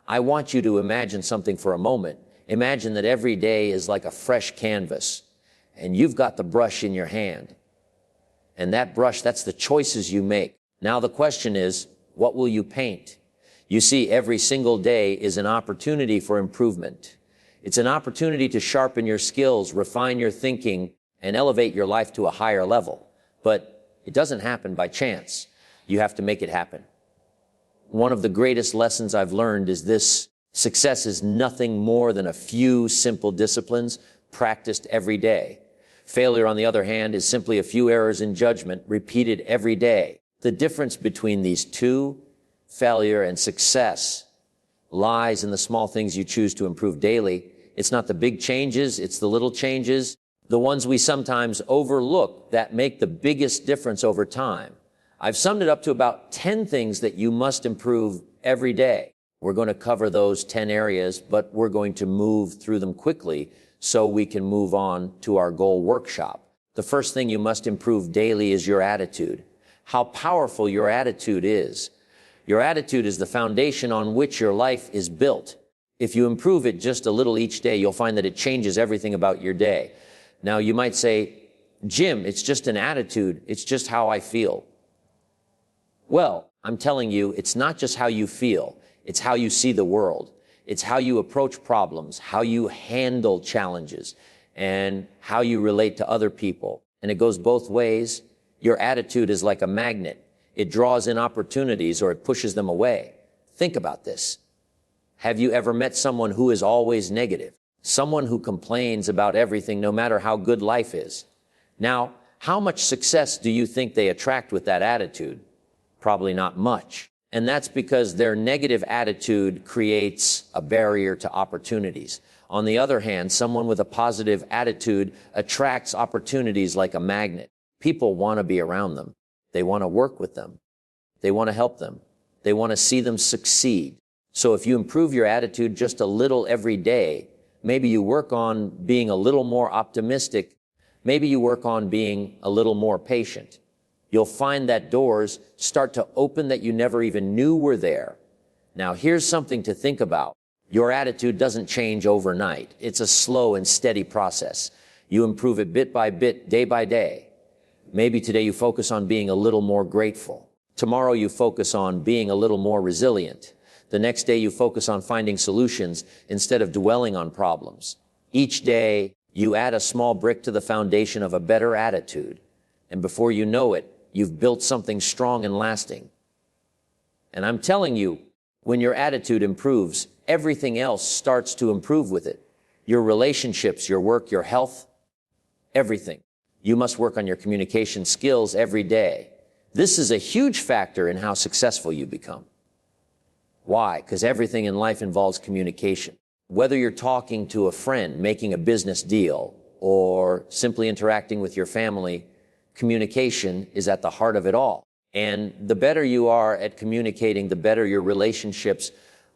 I want you to imagine something for a moment. Imagine that every day is like a fresh canvas, and you've got the brush in your hand. And that brush, that's the choices you make. Now the question is, what will you paint? You see, every single day is an opportunity for improvement. It's an opportunity to sharpen your skills, refine your thinking, and elevate your life to a higher level. But it doesn't happen by chance. You have to make it happen. One of the greatest lessons I've learned is this: success is nothing more than a few simple disciplines practiced every day. Failure, on the other hand, is simply a few errors in judgment repeated every day. The difference between these two, failure and success, lies in the small things you choose to improve daily. It's not the big changes, it's the little changes, the ones we sometimes overlook, that make the biggest difference over time. I've summed it up to about 10 things that you must improve every day. We're going to cover those 10 areas, but we're going to move through them quickly so we can move on to our goal workshop. The first thing you must improve daily is your attitude. How powerful your attitude is. Your attitude is the foundation on which your life is built. If you improve it just a little each day, you'll find that it changes everything about your day. Now, you might say, Jim, it's just an attitude. It's just how I feel. Well, I'm telling you, it's not just how you feel. It's how you see the world. It's how you approach problems, how you handle challenges, and how you relate to other people. And it goes both ways. Your attitude is like a magnet. It draws in opportunities or it pushes them away. Think about this. Have you ever met someone who is always negative? Someone who complains about everything, no matter how good life is. Now, how much success do you think they attract with that attitude? Probably not much. And that's because their negative attitude creates a barrier to opportunities. On the other hand, someone with a positive attitude attracts opportunities like a magnet. People want to be around them. They want to work with them. They want to help them. They want to see them succeed. So if you improve your attitude just a little every day, maybe you work on being a little more optimistic, maybe you work on being a little more patient, you'll find that doors start to open that you never even knew were there. Now, here's something to think about. Your attitude doesn't change overnight. It's a slow and steady process. You improve it bit by bit, day by day. Maybe today you focus on being a little more grateful. Tomorrow you focus on being a little more resilient. The next day you focus on finding solutions instead of dwelling on problems. Each day you add a small brick to the foundation of a better attitude. And before you know it, you've built something strong and lasting. And I'm telling you, when your attitude improves, everything else starts to improve with it. Your relationships, your work, your health, everything. You must work on your communication skills every day. This is a huge factor in how successful you become. Why? Because everything in life involves communication. Whether you're talking to a friend, making a business deal, or simply interacting with your family, communication is at the heart of it all. And the better you are at communicating, the better your relationships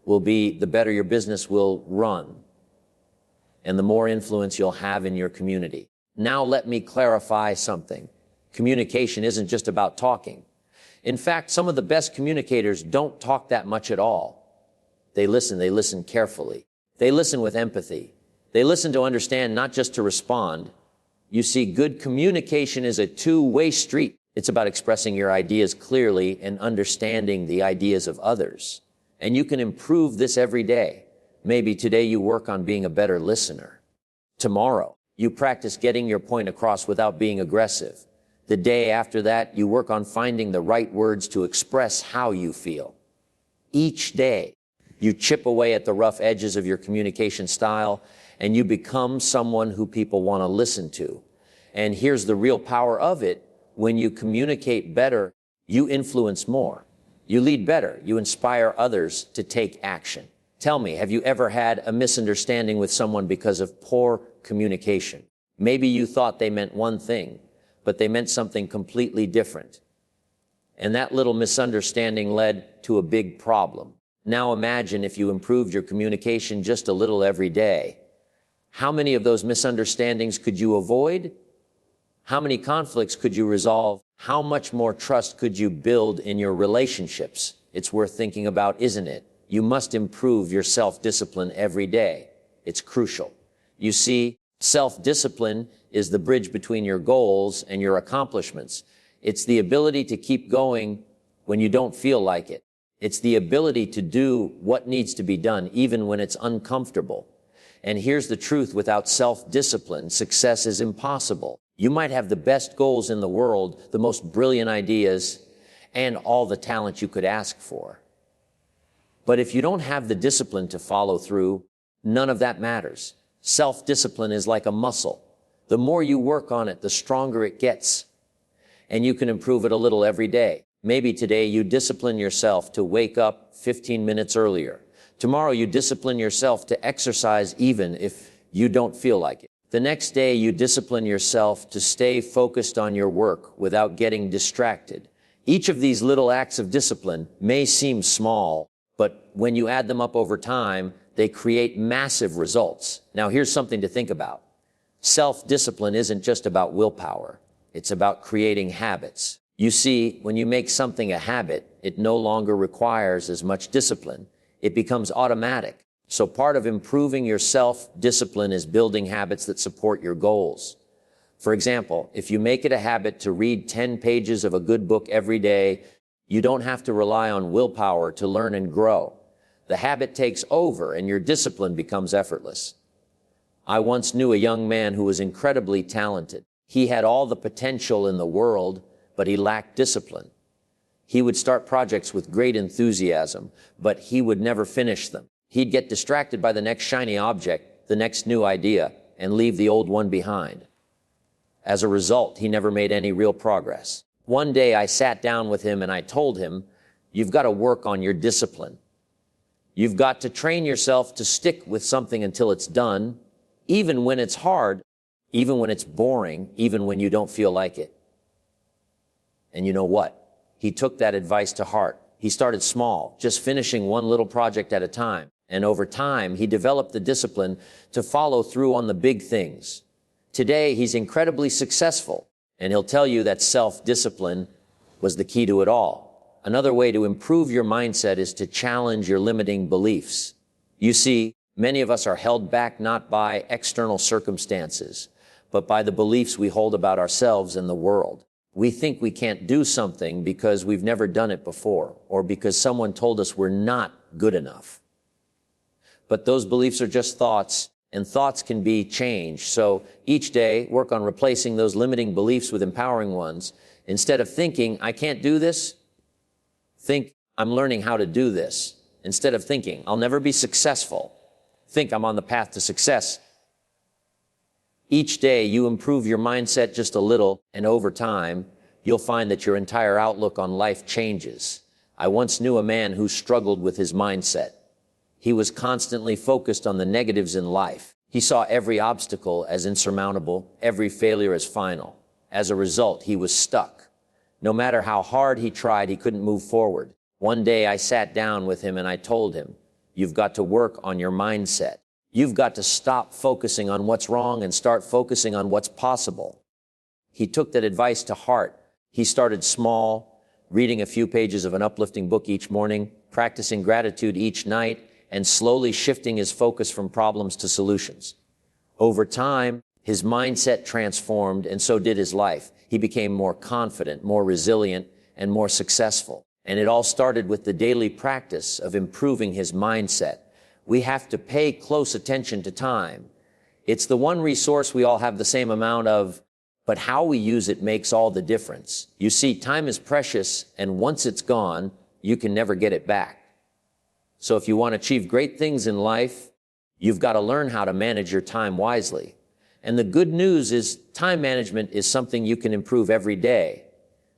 will be, the better your business will run, and the more influence you'll have in your community. Now let me clarify something. Communication isn't just about talking. In fact, some of the best communicators don't talk that much at all. They listen carefully. They listen with empathy. They listen to understand, not just to respond. You see, good communication is a two-way street. It's about expressing your ideas clearly and understanding the ideas of others. And you can improve this every day. Maybe today you work on being a better listener. Tomorrow, you practice getting your point across without being aggressive. The day after that, you work on finding the right words to express how you feel. Each day, you chip away at the rough edges of your communication style, and you become someone who people want to listen to. And here's the real power of it. When you communicate better, you influence more. You lead better. You inspire others to take action. Tell me, have you ever had a misunderstanding with someone because of poor communication? Maybe you thought they meant one thing, but they meant something completely different. And that little misunderstanding led to a big problem. Now imagine if you improved your communication just a little every day. How many of those misunderstandings could you avoid? How many conflicts could you resolve? How much more trust could you build in your relationships? It's worth thinking about, isn't it? You must improve your self-discipline every day. It's crucial. You see, self-discipline is the bridge between your goals and your accomplishments. It's the ability to keep going when you don't feel like it. It's the ability to do what needs to be done, even when it's uncomfortable. And here's the truth: without self-discipline, success is impossible. You might have the best goals in the world, the most brilliant ideas, and all the talent you could ask for. But if you don't have the discipline to follow through, none of that matters. Self-discipline is like a muscle. The more you work on it, the stronger it gets. And you can improve it a little every day. Maybe today you discipline yourself to wake up 15 minutes earlier. Tomorrow you discipline yourself to exercise even if you don't feel like it. The next day you discipline yourself to stay focused on your work without getting distracted. Each of these little acts of discipline may seem small, but when you add them up over time, they create massive results. Now here's something to think about. Self-discipline isn't just about willpower. It's about creating habits. You see, when you make something a habit, it no longer requires as much discipline. It becomes automatic. So part of improving your self-discipline is building habits that support your goals. For example, if you make it a habit to read 10 pages of a good book every day, you don't have to rely on willpower to learn and grow. The habit takes over and your discipline becomes effortless. I once knew a young man who was incredibly talented. He had all the potential in the world, but he lacked discipline. He would start projects with great enthusiasm, but he would never finish them. He'd get distracted by the next shiny object, the next new idea, and leave the old one behind. As a result, he never made any real progress. One day I sat down with him and I told him, "You've got to work on your discipline. You've got to train yourself to stick with something until it's done, even when it's hard, even when it's boring, even when you don't feel like it." And you know what? He took that advice to heart. He started small, just finishing one little project at a time. And over time, he developed the discipline to follow through on the big things. Today, he's incredibly successful, and he'll tell you that self-discipline was the key to it all. Another way to improve your mindset is to challenge your limiting beliefs. You see, many of us are held back not by external circumstances, but by the beliefs we hold about ourselves and the world. We think we can't do something because we've never done it before, or because someone told us we're not good enough. But those beliefs are just thoughts, and thoughts can be changed. So each day, work on replacing those limiting beliefs with empowering ones. Instead of thinking, "I can't do this," think, "I'm learning how to do this." Instead of thinking, "I'll never be successful," think, "I'm on the path to success." Each day, you improve your mindset just a little, and over time, you'll find that your entire outlook on life changes. I once knew a man who struggled with his mindset. He was constantly focused on the negatives in life. He saw every obstacle as insurmountable, every failure as final. As a result, he was stuck. No matter how hard he tried, he couldn't move forward. One day, I sat down with him and I told him, "You've got to work on your mindset. You've got to stop focusing on what's wrong and start focusing on what's possible." He took that advice to heart. He started small, reading a few pages of an uplifting book each morning, practicing gratitude each night, and slowly shifting his focus from problems to solutions. Over time, his mindset transformed, and so did his life. He became more confident, more resilient, and more successful. And it all started with the daily practice of improving his mindset. We have to pay close attention to time. It's the one resource we all have the same amount of, but how we use it makes all the difference. You see, time is precious, and once it's gone, you can never get it back. So if you want to achieve great things in life, you've got to learn how to manage your time wisely. And the good news is time management is something you can improve every day.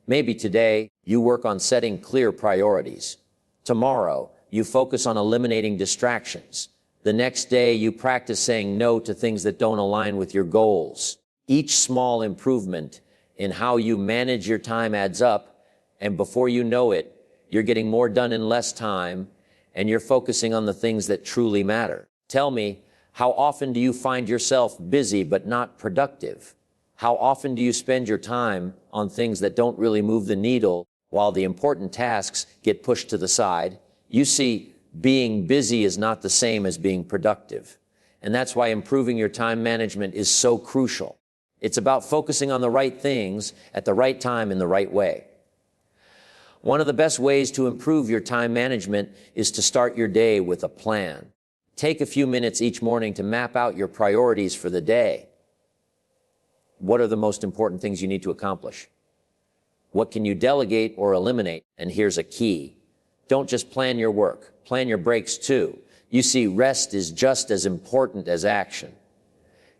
Maybe today you work on setting clear priorities. Tomorrow you focus on eliminating distractions. The next day you practice saying no to things that don't align with your goals. Each small improvement in how you manage your time adds up, and before you know it, you're getting more done in less time, and you're focusing on the things that truly matter. Tell me, how often do you find yourself busy but not productive? How often do you spend your time on things that don't really move the needle while the important tasks get pushed to the side? You see, Being busy is not the same as being productive. And that's why improving your time management is so crucial. It's about focusing on the right things at the right time in the right way. One of the best ways to improve your time management is to start your day with a plan. Take a few minutes each morning to map out your priorities for the day. What are the most important things you need to accomplish? What can you delegate or eliminate? And here's a key. Don't just plan your work, plan your breaks too. You see, rest is just as important as action.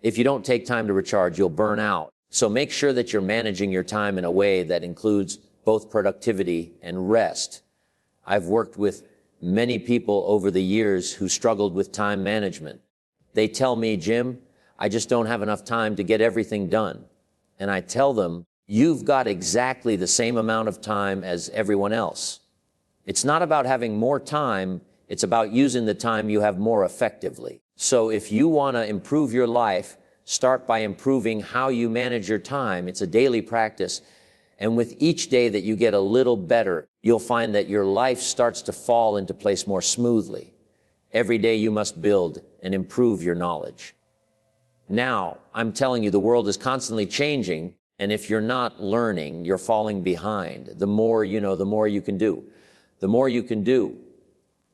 If you don't take time to recharge, you'll burn out. So make sure that you're managing your time in a way that includes both productivity and rest. I've worked with many people over the years who struggled with time management. They tell me, Jim, I just don't have enough time to get everything done. And I tell them, you've got exactly the same amount of time as everyone else. It's not about having more time, it's about using the time you have more effectively. So if you want to improve your life, start by improving how you manage your time. It's a daily practice. And with each day that you get a little better, you'll find that your life starts to fall into place more smoothly. Every day you must build and improve your knowledge. Now, I'm telling you, the world is constantly changing, and if you're not learning, you're falling behind. The more you know, the more you can do. The more you can do,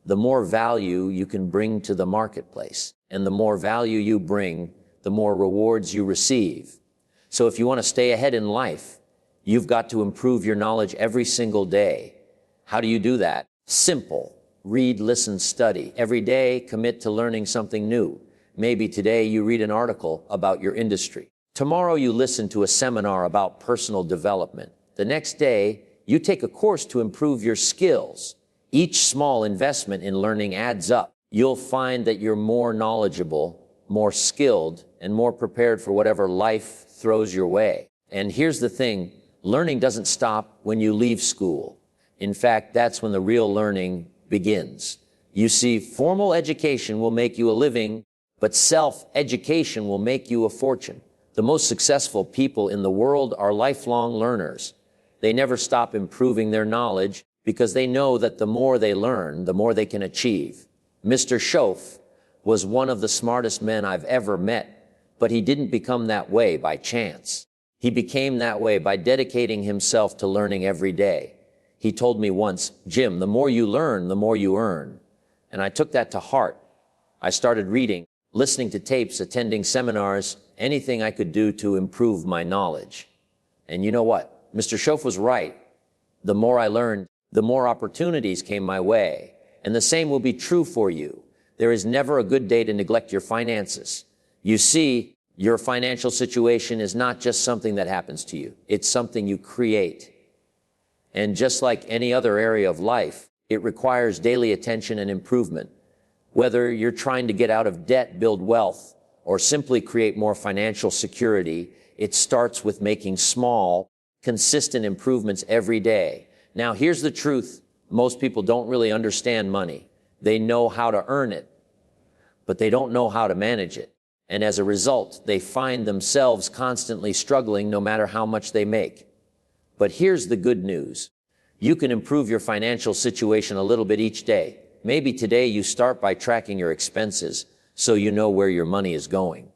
the more value you can bring to the marketplace. And the more value you bring, the more rewards you receive. So if you want to stay ahead in life, you've got to improve your knowledge every single day. How do you do that? Simple. Read, listen, study. Every day, commit to learning something new. Maybe today you read an article about your industry. Tomorrow you listen to a seminar about personal development. The next day, you take a course to improve your skills. Each small investment in learning adds up. You'll find that you're more knowledgeable, more skilled, and more prepared for whatever life throws your way. And here's the thing, learning doesn't stop when you leave school. In fact, that's when the real learning begins. You see, formal education will make you a living, but self-education will make you a fortune. The most successful people in the world are lifelong learners. They never stop improving their knowledge because they know that the more they learn, the more they can achieve. Mr. Schoaf was one of the smartest men I've ever met, but he didn't become that way by chance. He became that way by dedicating himself to learning every day. He told me once, Jim, the more you learn, the more you earn. And I took that to heart. I started reading, listening to tapes, attending seminars, anything I could do to improve my knowledge. And you know what? Mr. Schoaf was right. The more I learned, the more opportunities came my way. And the same will be true for you. There is never a good day to neglect your finances. You see, your financial situation is not just something that happens to you. It's something you create. And just like any other area of life, it requires daily attention and improvement. Whether you're trying to get out of debt, build wealth, or simply create more financial security, it starts with making small, consistent improvements every day. Now, here's the truth. Most people don't really understand money. They know how to earn it, but they don't know how to manage it. And as a result, they find themselves constantly struggling no matter how much they make. But here's the good news. You can improve your financial situation a little bit each day. Maybe today you start by tracking your expenses so you know where your money is going.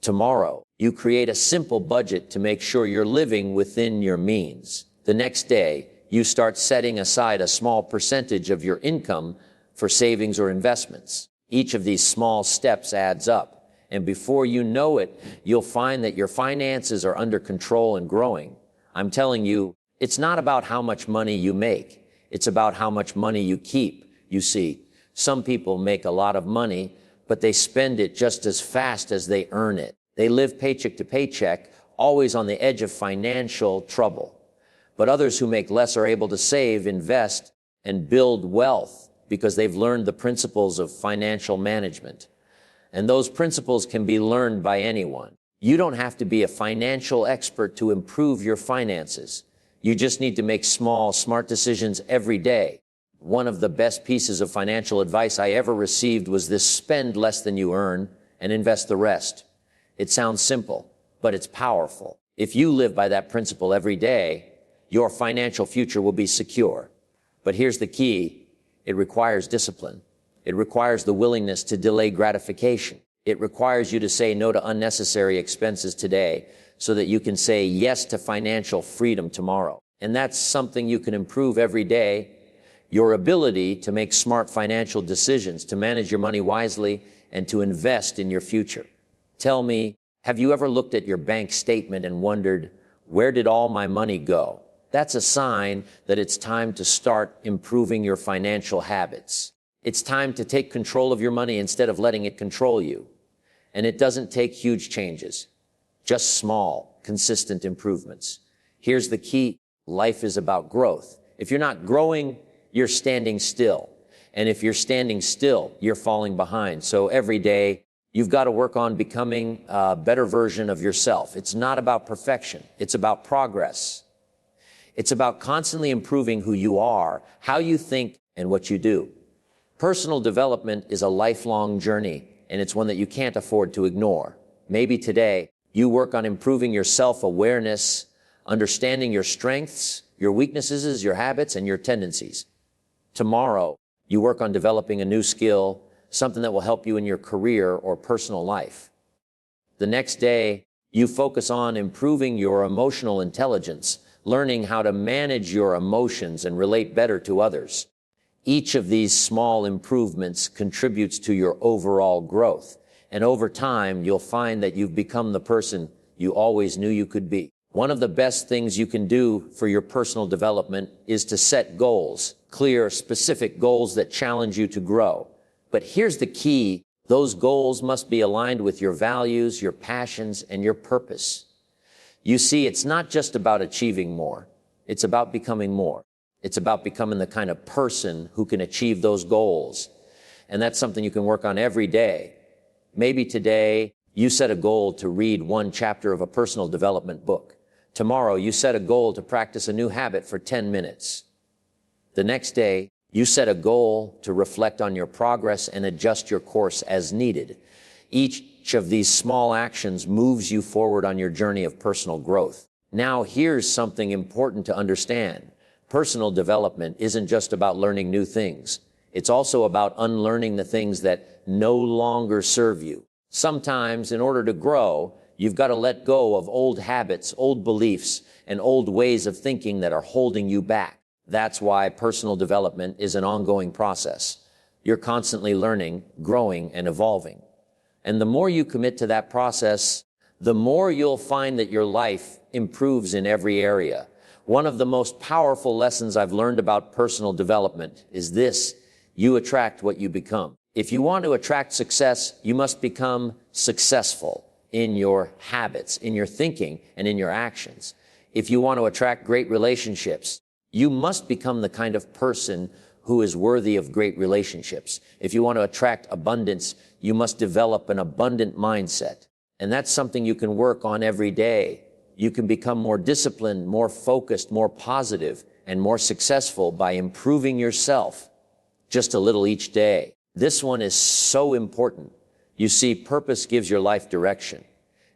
Tomorrow, you create a simple budget to make sure you're living within your means. The next day, you start setting aside a small percentage of your income for savings or investments. Each of these small steps adds up. And before you know it, you'll find that your finances are under control and growing. I'm telling you, it's not about how much money you make. It's about how much money you keep. You see, some people make a lot of money, but they spend it just as fast as they earn it. They live paycheck to paycheck, always on the edge of financial trouble. But others who make less are able to save, invest, and build wealth because they've learned the principles of financial management. And those principles can be learned by anyone. You don't have to be a financial expert to improve your finances. You just need to make small, smart decisions every day. One of the best pieces of financial advice I ever received was this: spend less than you earn and invest the rest. It sounds simple, but it's powerful. If you live by that principle every day, your financial future will be secure. But here's the key. It requires discipline. It requires the willingness to delay gratification. It requires you to say no to unnecessary expenses today so that you can say yes to financial freedom tomorrow. And that's something you can improve every day. Your ability to make smart financial decisions, to manage your money wisely, and to invest in your future. Tell me, have you ever looked at your bank statement and wondered, where did all my money go? That's a sign that it's time to start improving your financial habits. It's time to take control of your money instead of letting it control you. And it doesn't take huge changes, just small, consistent improvements. Here's the key. Life is about growth. If you're not growing, you're standing still. And if you're standing still, you're falling behind. So every day, you've got to work on becoming a better version of yourself. It's not about perfection. It's about progress. It's about constantly improving who you are, how you think, and what you do. Personal development is a lifelong journey, and it's one that you can't afford to ignore. Maybe today, you work on improving your self-awareness, understanding your strengths, your weaknesses, your habits, and your tendencies. Tomorrow, you work on developing a new skill, something that will help you in your career or personal life. The next day, you focus on improving your emotional intelligence, learning how to manage your emotions and relate better to others. Each of these small improvements contributes to your overall growth. And over time, you'll find that you've become the person you always knew you could be. One of the best things you can do for your personal development is to set goals, clear, specific goals that challenge you to grow. But here's the key. Those goals must be aligned with your values, your passions, and your purpose. You see, it's not just about achieving more. It's about becoming more. It's about becoming the kind of person who can achieve those goals. And that's something you can work on every day. Maybe today you set a goal to read one chapter of a personal development book. Tomorrow you set a goal to practice a new habit for 10 minutes. The next day you set a goal to reflect on your progress and adjust your course as needed. Each of these small actions moves you forward on your journey of personal growth. Now here's something important to understand. Personal development isn't just about learning new things. It's also about unlearning the things that no longer serve you. Sometimes, in order to grow, you've got to let go of old habits, old beliefs, and old ways of thinking that are holding you back. That's why personal development is an ongoing process. You're constantly learning, growing, and evolving. And the more you commit to that process, the more you'll find that your life improves in every area. One of the most powerful lessons I've learned about personal development is this: you attract what you become. If you want to attract success, you must become successful in your habits, in your thinking, and in your actions. If you want to attract great relationships, you must become the kind of person who is worthy of great relationships. If you want to attract abundance, you must develop an abundant mindset. And that's something you can work on every day. You can become more disciplined, more focused, more positive, and more successful by improving yourself just a little each day. This one is so important. You see, purpose gives your life direction.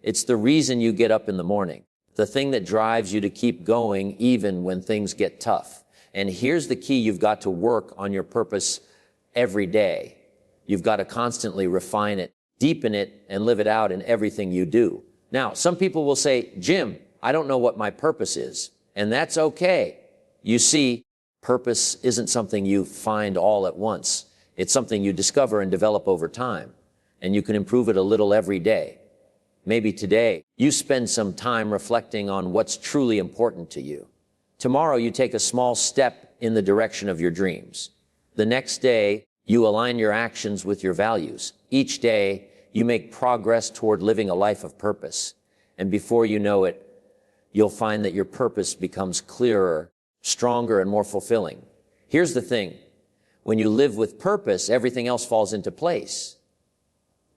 It's the reason you get up in the morning, the thing that drives you to keep going even when things get tough. And here's the key: you've got to work on your purpose every day. You've got to constantly refine it, deepen it, and live it out in everything you do. Now, some people will say, Jim, I don't know what my purpose is. And that's okay. You see, purpose isn't something you find all at once. It's something you discover and develop over time. And you can improve it a little every day. Maybe today, you spend some time reflecting on what's truly important to you. Tomorrow, you take a small step in the direction of your dreams. The next day, you align your actions with your values. Each day, you make progress toward living a life of purpose. And before you know it, you'll find that your purpose becomes clearer, stronger, and more fulfilling. Here's the thing. When you live with purpose, everything else falls into place.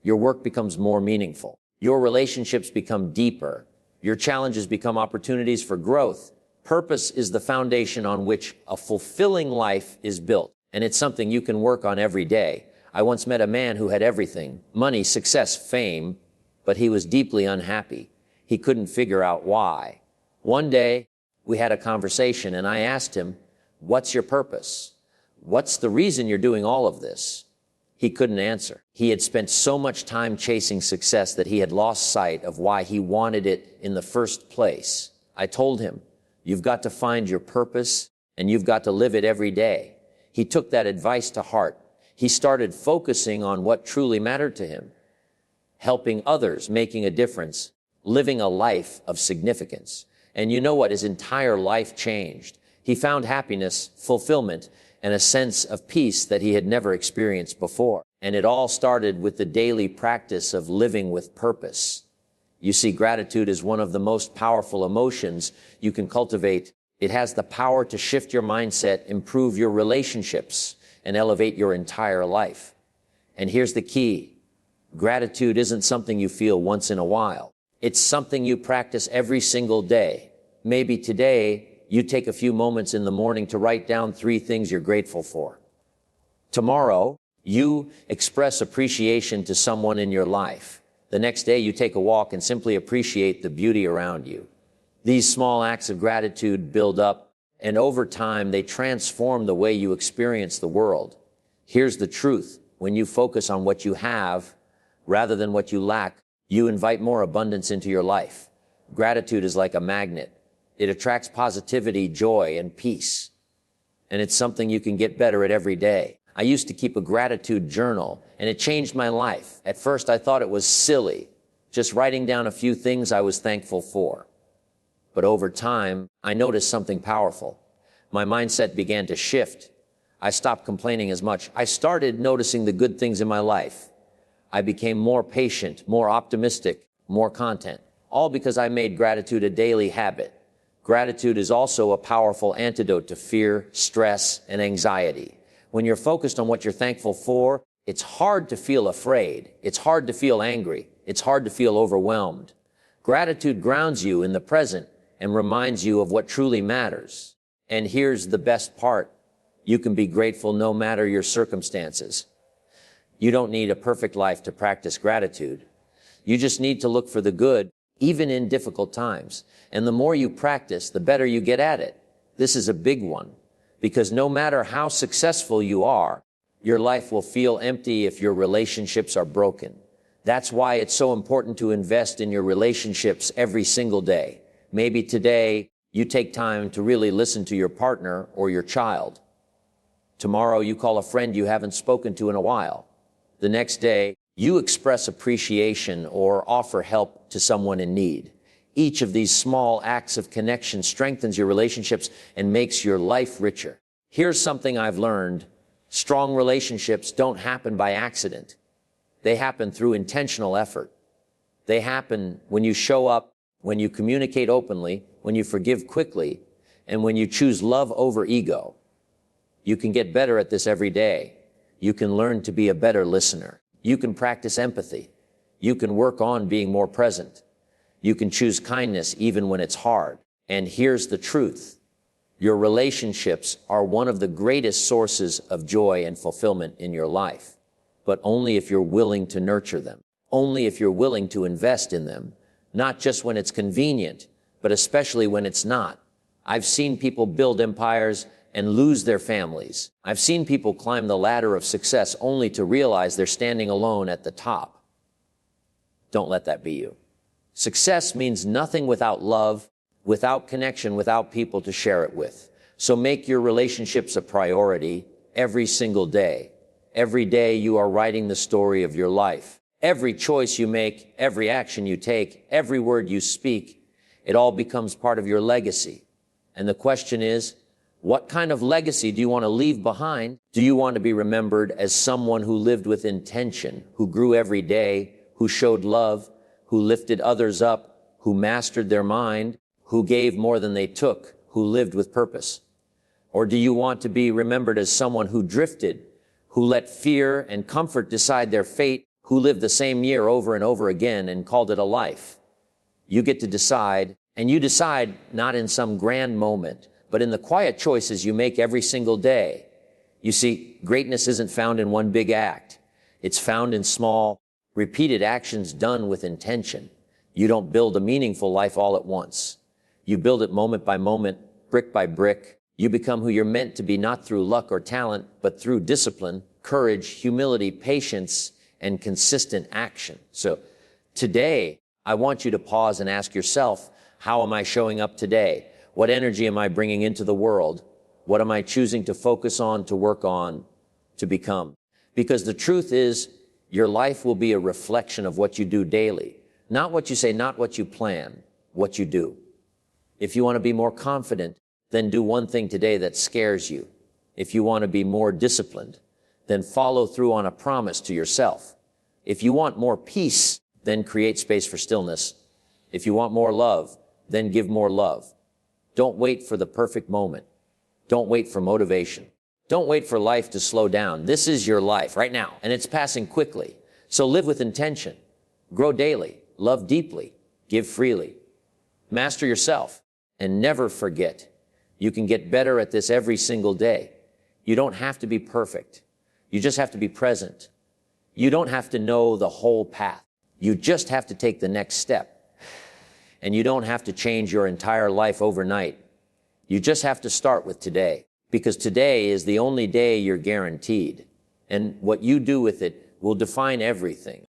Your work becomes more meaningful. Your relationships become deeper. Your challenges become opportunities for growth. Purpose is the foundation on which a fulfilling life is built. And it's something you can work on every day. I once met a man who had everything: money, success, fame, but he was deeply unhappy. He couldn't figure out why. One day, we had a conversation, and I asked him, what's your purpose? What's the reason you're doing all of this? He couldn't answer. He had spent so much time chasing success that he had lost sight of why he wanted it in the first place. I told him, you've got to find your purpose and you've got to live it every day. He took that advice to heart. He started focusing on what truly mattered to him, helping others, making a difference, living a life of significance. And you know what? His entire life changed. He found happiness, fulfillment, and a sense of peace that he had never experienced before. And it all started with the daily practice of living with purpose. You see, gratitude is one of the most powerful emotions you can cultivate. It has the power to shift your mindset, improve your relationships, and elevate your entire life. And here's the key. Gratitude isn't something you feel once in a while. It's something you practice every single day. Maybe today, you take a few moments in the morning to write down 3 things you're grateful for. Tomorrow, you express appreciation to someone in your life. The next day, you take a walk and simply appreciate the beauty around you. These small acts of gratitude build up, and over time, they transform the way you experience the world. Here's the truth. When you focus on what you have, rather than what you lack, you invite more abundance into your life. Gratitude is like a magnet. It attracts positivity, joy, and peace. And it's something you can get better at every day. I used to keep a gratitude journal, and it changed my life. At first, I thought it was silly, just writing down a few things I was thankful for. But over time, I noticed something powerful. My mindset began to shift. I stopped complaining as much. I started noticing the good things in my life. I became more patient, more optimistic, more content, all because I made gratitude a daily habit. Gratitude is also a powerful antidote to fear, stress, and anxiety. When you're focused on what you're thankful for, it's hard to feel afraid. It's hard to feel angry. It's hard to feel overwhelmed. Gratitude grounds you in the present and reminds you of what truly matters. And here's the best part. You can be grateful no matter your circumstances. You don't need a perfect life to practice gratitude. You just need to look for the good, even in difficult times. And the more you practice, the better you get at it. This is a big one, because no matter how successful you are, your life will feel empty if your relationships are broken. That's why it's so important to invest in your relationships every single day. Maybe today you take time to really listen to your partner or your child. Tomorrow you call a friend you haven't spoken to in a while. The next day, you express appreciation or offer help to someone in need. Each of these small acts of connection strengthens your relationships and makes your life richer. Here's something I've learned. Strong relationships don't happen by accident. They happen through intentional effort. They happen when you show up, when you communicate openly, when you forgive quickly, and when you choose love over ego. You can get better at this every day. You can learn to be a better listener. You can practice empathy. You can work on being more present. You can choose kindness even when it's hard. And here's the truth. Your relationships are one of the greatest sources of joy and fulfillment in your life, but only if you're willing to nurture them. Only if you're willing to invest in them, not just when it's convenient, but especially when it's not. I've seen people build empires and lose their families. I've seen people climb the ladder of success only to realize they're standing alone at the top. Don't let that be you. Success means nothing without love, without connection, without people to share it with. So make your relationships a priority every single day. Every day you are writing the story of your life. Every choice you make, every action you take, every word you speak, it all becomes part of your legacy. And the question is, what kind of legacy do you want to leave behind? Do you want to be remembered as someone who lived with intention, who grew every day, who showed love, who lifted others up, who mastered their mind, who gave more than they took, who lived with purpose? Or do you want to be remembered as someone who drifted, who let fear and comfort decide their fate, who lived the same year over and over again and called it a life? You get to decide, and you decide not in some grand moment, but in the quiet choices you make every single day. You see, greatness isn't found in one big act. It's found in small, repeated actions done with intention. You don't build a meaningful life all at once. You build it moment by moment, brick by brick. You become who you're meant to be, not through luck or talent, but through discipline, courage, humility, patience, and consistent action. So today, I want you to pause and ask yourself, how am I showing up today? What energy am I bringing into the world? What am I choosing to focus on, to work on, to become? Because the truth is, your life will be a reflection of what you do daily. Not what you say, not what you plan, what you do. If you want to be more confident, then do one thing today that scares you. If you want to be more disciplined, then follow through on a promise to yourself. If you want more peace, then create space for stillness. If you want more love, then give more love. Don't wait for the perfect moment. Don't wait for motivation. Don't wait for life to slow down. This is your life right now, and it's passing quickly. So live with intention. Grow daily. Love deeply. Give freely. Master yourself. And never forget, you can get better at this every single day. You don't have to be perfect. You just have to be present. You don't have to know the whole path. You just have to take the next step. And you don't have to change your entire life overnight. You just have to start with today, because today is the only day you're guaranteed. And what you do with it will define everything.